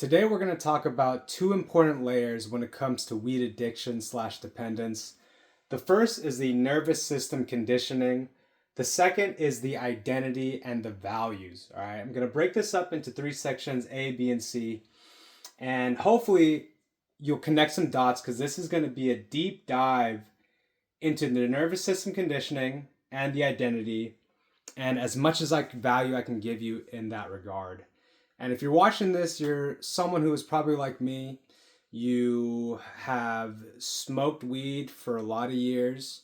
Today we're going to talk about two important layers when it comes to weed addiction slash dependence. The first is the nervous system conditioning. The second is the identity and the values. All right, I'm going to break this up into three sections, A, B, and C. And hopefully you'll connect some dots because this is going to be a deep dive into the nervous system conditioning and the identity, and as much as I can give you in that regard. And if you're watching this, you're someone who is probably like me. You have smoked weed for a lot of years,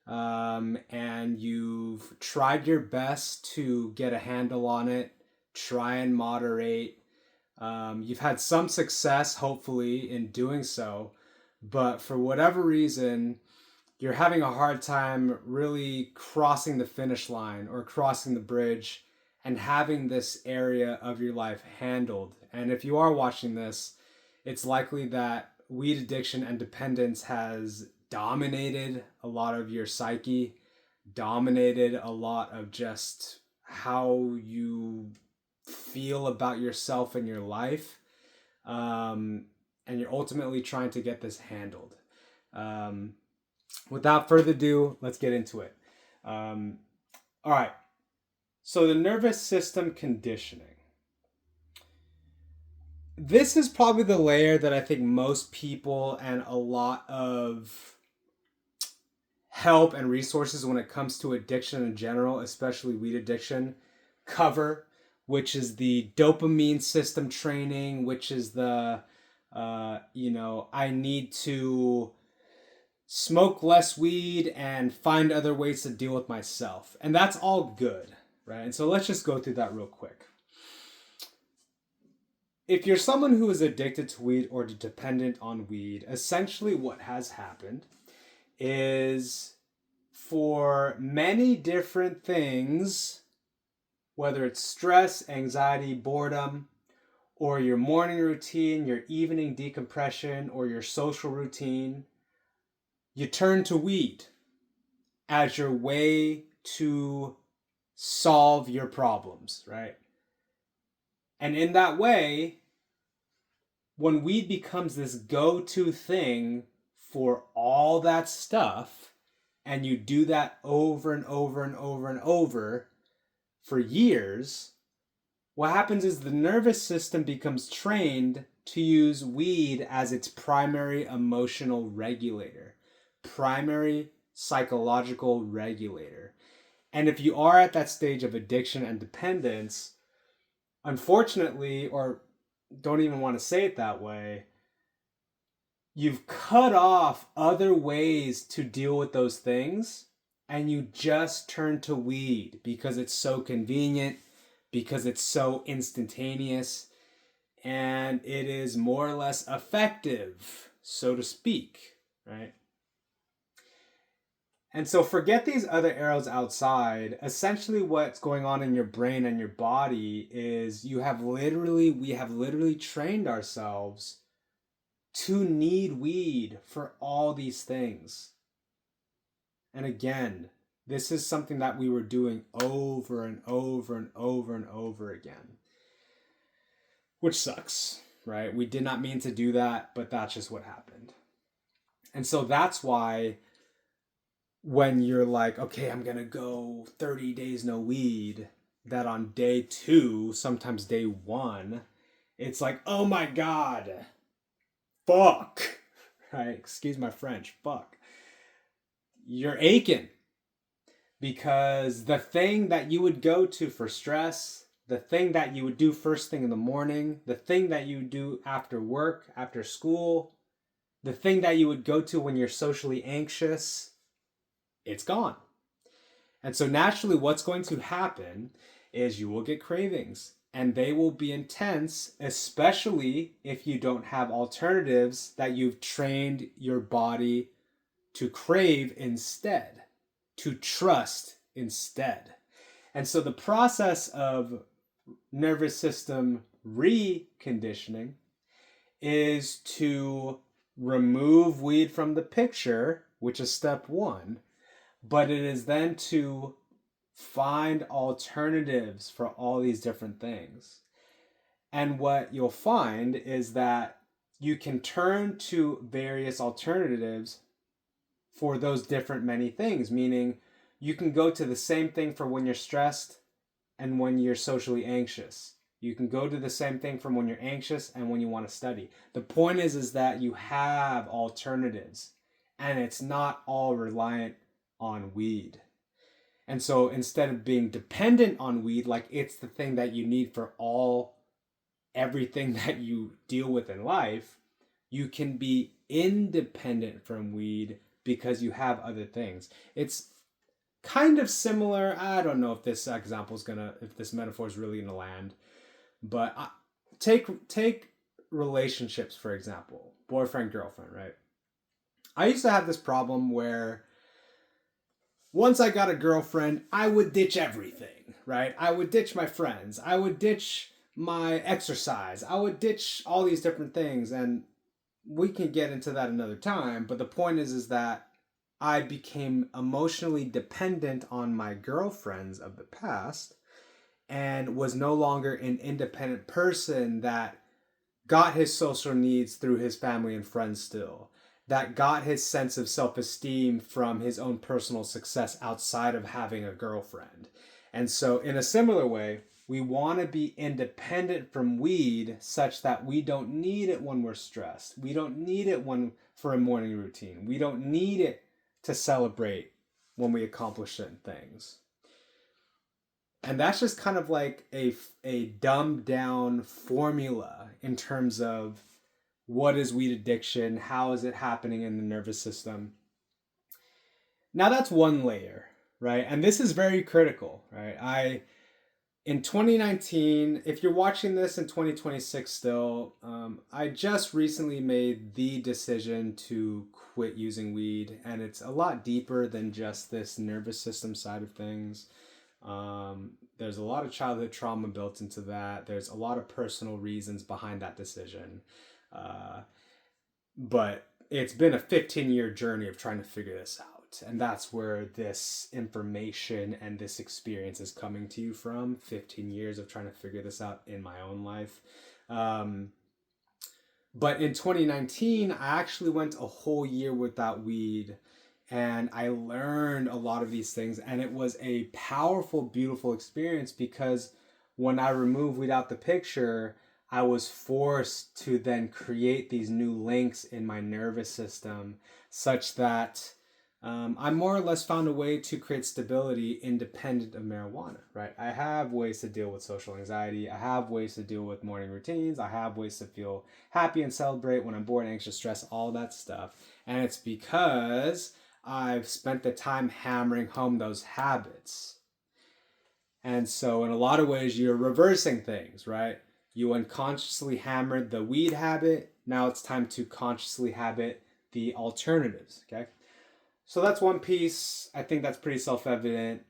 and you've tried your best to get a handle on it, try and moderate. You've had some success, hopefully, in doing so, but for whatever reason, you're having a hard time really crossing the finish line or crossing the bridge and having this area of your life handled. And if you are watching this, it's likely that weed addiction and dependence has dominated a lot of your psyche, dominated a lot of just how you feel about yourself and your life. And you're ultimately trying to get this handled. Without further ado, let's get into it. All right. So the nervous system conditioning. This is probably the layer that I think most people and a lot of help and resources when it comes to addiction in general, especially weed addiction, cover, which is the dopamine system training, which is the, I need to smoke less weed and find other ways to deal with myself. And that's all good, right? And so let's just go through that real quick. If you're someone who is addicted to weed or dependent on weed, essentially what has happened is for many different things, whether it's stress, anxiety, boredom, or your morning routine, your evening decompression, or your social routine, you turn to weed as your way to solve your problems, right? And in that way, when weed becomes this go-to thing for all that stuff, and you do that over and over and over and over for years, what happens is the nervous system becomes trained to use weed as its primary emotional regulator, primary psychological regulator. And if you are at that stage of addiction and dependence, unfortunately, or don't even want to say it that way, you've cut off other ways to deal with those things and you just turn to weed because it's so convenient, because it's so instantaneous, and it is more or less effective, so to speak, right? And so forget these other arrows outside. Essentially what's going on in your brain and your body is we have literally trained ourselves to need weed for all these things. And again, this is something that we were doing over and over and over and over again, which sucks, right? We did not mean to do that, but that's just what happened. And so that's why when you're like, okay, I'm going to go 30 days no weed, that on day 2, sometimes day 1, it's like, oh my God, fuck, right? Excuse my French, fuck. You're aching because the thing that you would go to for stress, the thing that you would do first thing in the morning, the thing that you would do after work, after school, the thing that you would go to when you're socially anxious, it's gone. And so naturally what's going to happen is you will get cravings, and they will be intense, especially if you don't have alternatives that you've trained your body to crave instead, to trust instead. And so the process of nervous system reconditioning is to remove weed from the picture, which is step 1, but it is then to find alternatives for all these different things. And what you'll find is that you can turn to various alternatives for those different many things, meaning you can go to the same thing for when you're stressed and when you're socially anxious. You can go to the same thing from when you're anxious and when you want to study. The point is that you have alternatives, and it's not all reliant on weed. And so instead of being dependent on weed, like it's the thing that you need for everything that you deal with in life, you can be independent from weed because you have other things. It's kind of similar. I don't know if this if this metaphor is really gonna land, but take relationships for example, boyfriend girlfriend, right? I used to have this problem where once I got a girlfriend, I would ditch everything, right? I would ditch my friends, I would ditch my exercise, I would ditch all these different things, and we can get into that another time. But the point is that I became emotionally dependent on my girlfriends of the past and was no longer an independent person that got his social needs through his family and friends still, that got his sense of self-esteem from his own personal success outside of having a girlfriend. And so in a similar way, we want to be independent from weed such that we don't need it when we're stressed. We don't need it for a morning routine. We don't need it to celebrate when we accomplish certain things. And that's just kind of like a dumbed down formula in terms of what is weed addiction, how is it happening in the nervous system. Now that's one layer, right? And this is very critical, right? In 2019, if you're watching this in 2026 still, I just recently made the decision to quit using weed, and it's a lot deeper than just this nervous system side of things. There's a lot of childhood trauma built into that. There's a lot of personal reasons behind that decision. But it's been a 15-year journey of trying to figure this out. And that's where this information and this experience is coming to you from. 15 years of trying to figure this out in my own life. But in 2019, I actually went a whole year without weed. And I learned a lot of these things. And it was a powerful, beautiful experience because when I removed weed out the picture, I was forced to then create these new links in my nervous system such that I more or less found a way to create stability independent of marijuana, right? I have ways to deal with social anxiety. I have ways to deal with morning routines. I have ways to feel happy and celebrate when I'm bored, anxious, stressed, all that stuff. And it's because I've spent the time hammering home those habits. And so in a lot of ways, you're reversing things, right? You unconsciously hammered the weed habit. Now it's time to consciously habit the alternatives, okay? So that's one piece. I think that's pretty self-evident.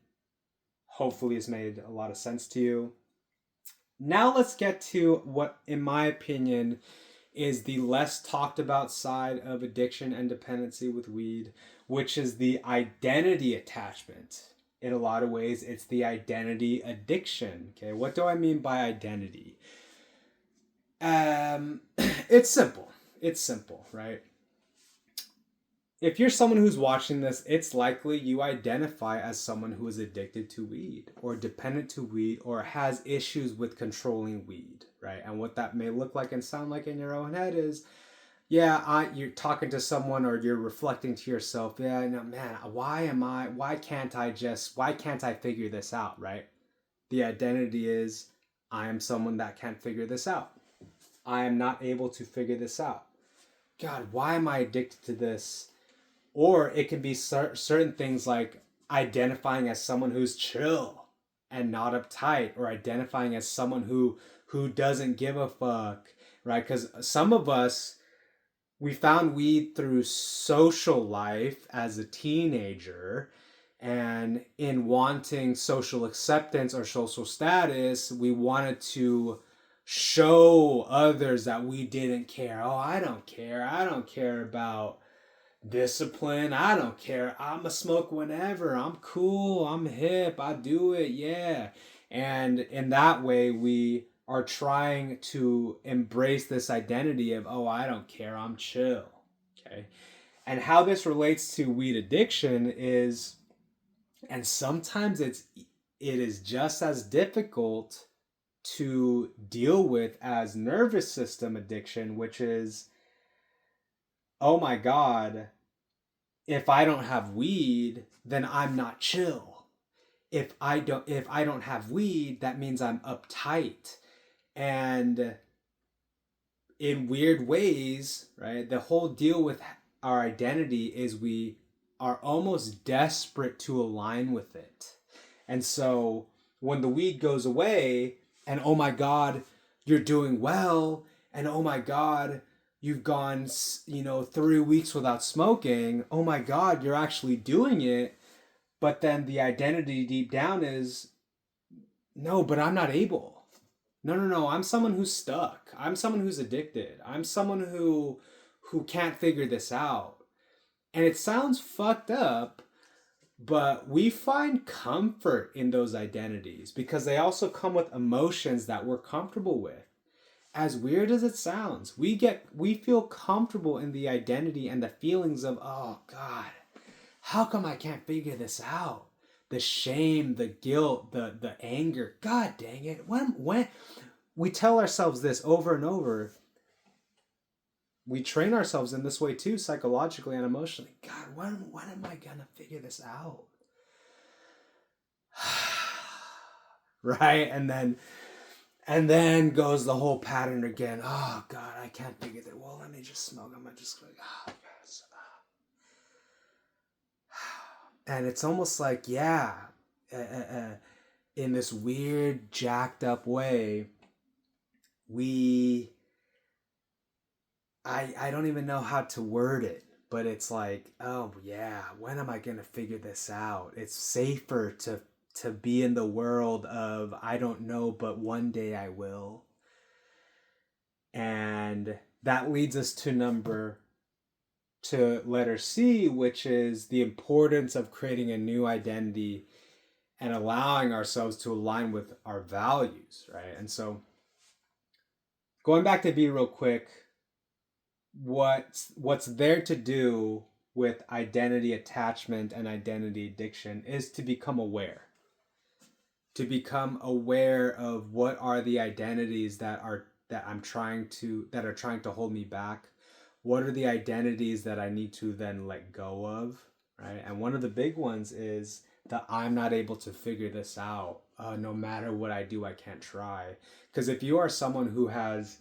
Hopefully it's made a lot of sense to you. Now let's get to what, in my opinion, is the less talked about side of addiction and dependency with weed, which is the identity attachment. In a lot of ways, it's the identity addiction. Okay, what do I mean by identity? It's simple. It's simple, right? If you're someone who's watching this, it's likely you identify as someone who is addicted to weed or dependent to weed or has issues with controlling weed, right? And what that may look like and sound like in your own head is, you're talking to someone or you're reflecting to yourself, man, why can't I figure this out, right? The identity is, I am someone that can't figure this out. I am not able to figure this out. God, why am I addicted to this? Or it can be certain things like identifying as someone who's chill and not uptight, or identifying as someone who doesn't give a fuck, right? Because some of us, we found weed through social life as a teenager, and in wanting social acceptance or social status, we wanted to show others that we didn't care. Oh, I don't care. I don't care about discipline. I don't care. I'm a smoke whenever. I'm cool. I'm hip. I do it. Yeah. And in that way, we are trying to embrace this identity of, oh, I don't care, I'm chill. Okay. And how this relates to weed addiction is, and sometimes it is just as difficult to deal with as nervous system addiction, which is, oh my God, if I don't have weed, then I'm not chill. If I don't have weed, that means I'm uptight. And in weird ways, right? The whole deal with our identity is we are almost desperate to align with it. And so when the weed goes away, and oh my God, you're doing well, and oh my God, you've gone, 3 weeks without smoking. Oh my God, you're actually doing it. But then the identity deep down is, no, but I'm not able. No, no, no. I'm someone who's stuck. I'm someone who's addicted. I'm someone who can't figure this out. And it sounds fucked up, but we find comfort in those identities because they also come with emotions that we're comfortable with. As weird as it sounds, we feel comfortable in the identity and the feelings of, oh God, how come I can't figure this out? The shame, the guilt, the anger. God dang it. When we tell ourselves this over and over, we train ourselves in this way too, psychologically and emotionally. God, when am I gonna figure this out? Right? And then goes the whole pattern again. Oh God, I can't figure that. Well, let me just smoke. I'm just like, oh God. And it's almost like, yeah, in this weird, jacked up way, we I don't even know how to word it, but it's like, oh yeah, when am I gonna figure this out? It's safer to be in the world of I don't know, but one day I will. And that leads us to letter C, which is the importance of creating a new identity and allowing ourselves to align with our values, right? And so going back to B real quick, what's there to do with identity attachment and identity addiction is to become aware. To become aware of what are the identities that are trying to hold me back. What are the identities that I need to then let go of, right? And one of the big ones is that I'm not able to figure this out. No matter what I do, I can't try. Because if you are someone who has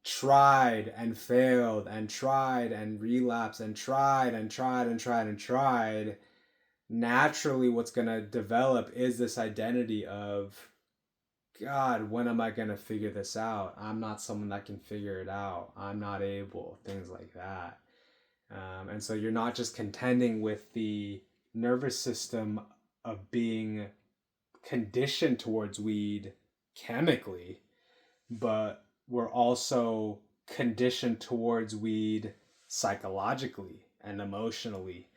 tried and failed and tried and relapsed and tried and tried and tried and tried, naturally what's going to develop is this identity of, God, when am I going to figure this out? I'm not someone that can figure it out. I'm not able, things like that. And so you're not just contending with the nervous system of being conditioned towards weed chemically, but we're also conditioned towards weed psychologically and emotionally.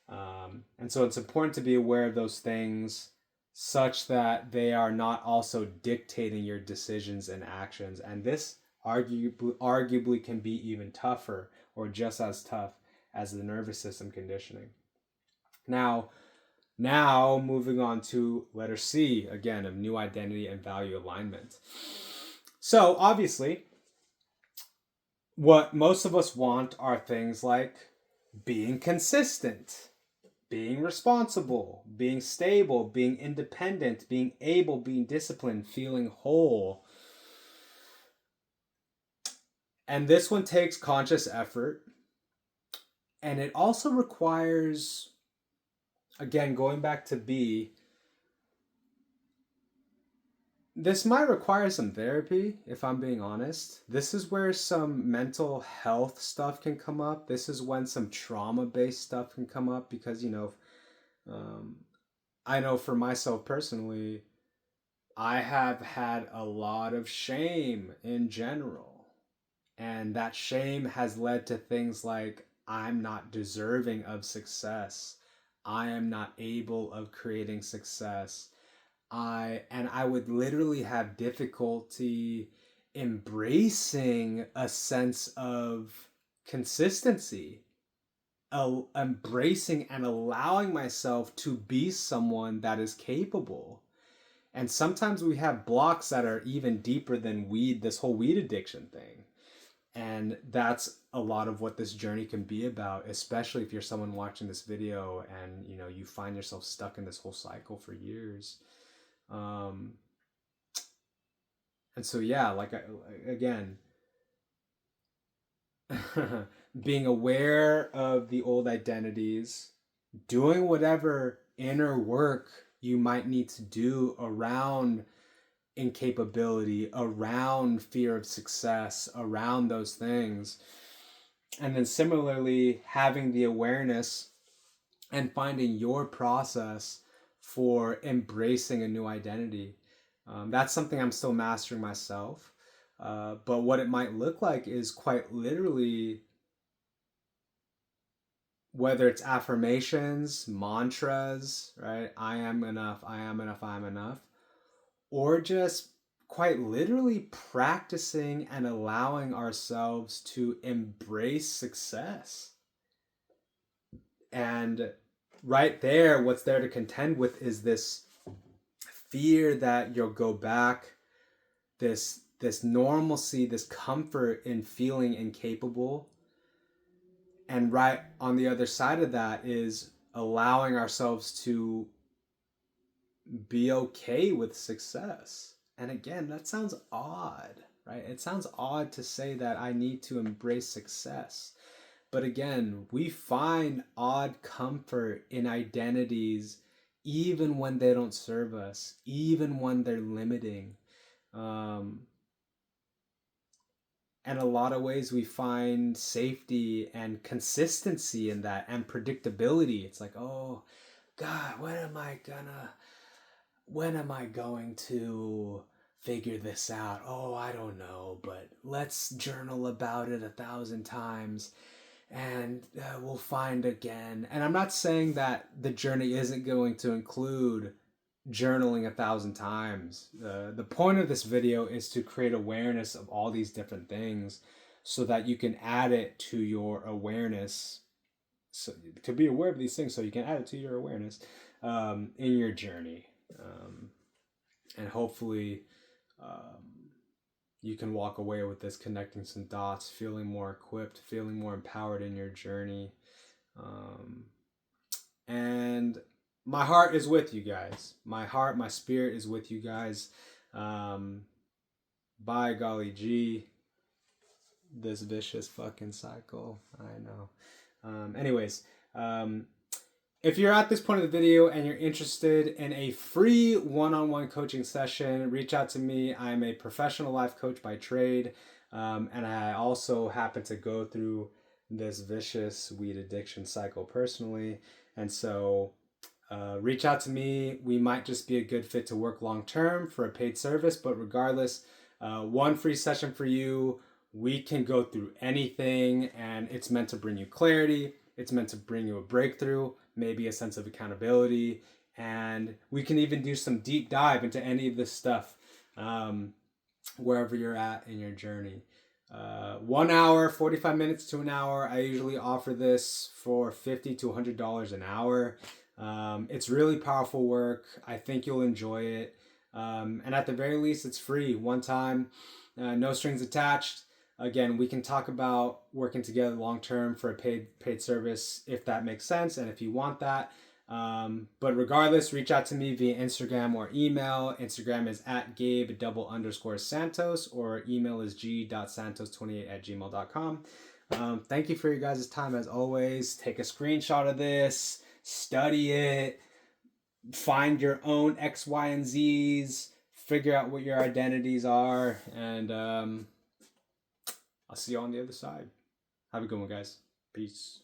And so it's important to be aware of those things such that they are not also dictating your decisions and actions. And this arguably can be even tougher or just as tough as the nervous system conditioning. Now moving on to letter C, again, of new identity and value alignment. So obviously, what most of us want are things like being consistent, being responsible, being stable, being independent, being able, being disciplined, feeling whole. And this one takes conscious effort. And it also requires, again, going back to B, this might require some therapy, if I'm being honest. This is where some mental health stuff can come up. This is when some trauma-based stuff can come up because, I know for myself personally, I have had a lot of shame in general. And that shame has led to things like I'm not deserving of success. I am not able of creating success. I would literally have difficulty embracing a sense of consistency, embracing and allowing myself to be someone that is capable. And sometimes we have blocks that are even deeper than weed, this whole weed addiction thing. And that's a lot of what this journey can be about, especially if you're someone watching this video and you find yourself stuck in this whole cycle for years. Um, and so yeah, like again, being aware of the old identities, doing whatever inner work you might need to do around incapability, around fear of success, around those things. And then similarly, having the awareness and finding your process for embracing a new identity. That's something I'm still mastering myself. But what it might look like is quite literally, whether it's affirmations, mantras, right? I am enough, I am enough, I am enough. Or just quite literally practicing and allowing ourselves to embrace success. And right there, what's there to contend with is this fear that you'll go back, this normalcy, this comfort in feeling incapable. And right on the other side of that is allowing ourselves to be okay with success. And again, that sounds odd, right? It sounds odd to say that I need to embrace success. But again, we find odd comfort in identities even when they don't serve us, even when they're limiting. And a lot of ways we find safety and consistency in that and predictability. It's like, oh, God, when am I going to figure this out? Oh, I don't know, but let's journal about it 1,000 times and we'll find again. And I'm not saying that the journey isn't going to include journaling 1,000 times. The point of this video is to create awareness of all these different things so that you can add it to your awareness. So to be aware of these things so you can add it to your awareness in your journey. And hopefully you can walk away with this connecting some dots, feeling more equipped, feeling more empowered in your journey. And my heart is with you guys. My heart, my spirit is with you guys. By golly gee, this vicious fucking cycle. I know. Anyways, if you're at this point of the video and you're interested in a free one-on-one coaching session, reach out to me. I'm a professional life coach by trade, and I also happen to go through this vicious weed addiction cycle personally. And so reach out to me. We might just be a good fit to work long-term for a paid service, but regardless, one free session for you. We can go through anything, and it's meant to bring you clarity. It's meant to bring you a breakthrough, maybe a sense of accountability, and we can even do some deep dive into any of this stuff wherever you're at in your journey. 1 hour, 45 minutes to an hour. I usually offer this for $50 to $100 an hour. It's really powerful work. I think you'll enjoy it. And at the very least, it's free, one time, no strings attached. Again, we can talk about working together long term for a paid service if that makes sense and if you want that. But regardless, reach out to me via Instagram or email. Instagram is at Gabe_Santos, or email is g.santos28@gmail.com. Thank you for your guys' time as always. Take a screenshot of this, study it, find your own X, Y, and Z's, figure out what your identities are, and I'll see you on the other side. Have a good one, guys. Peace.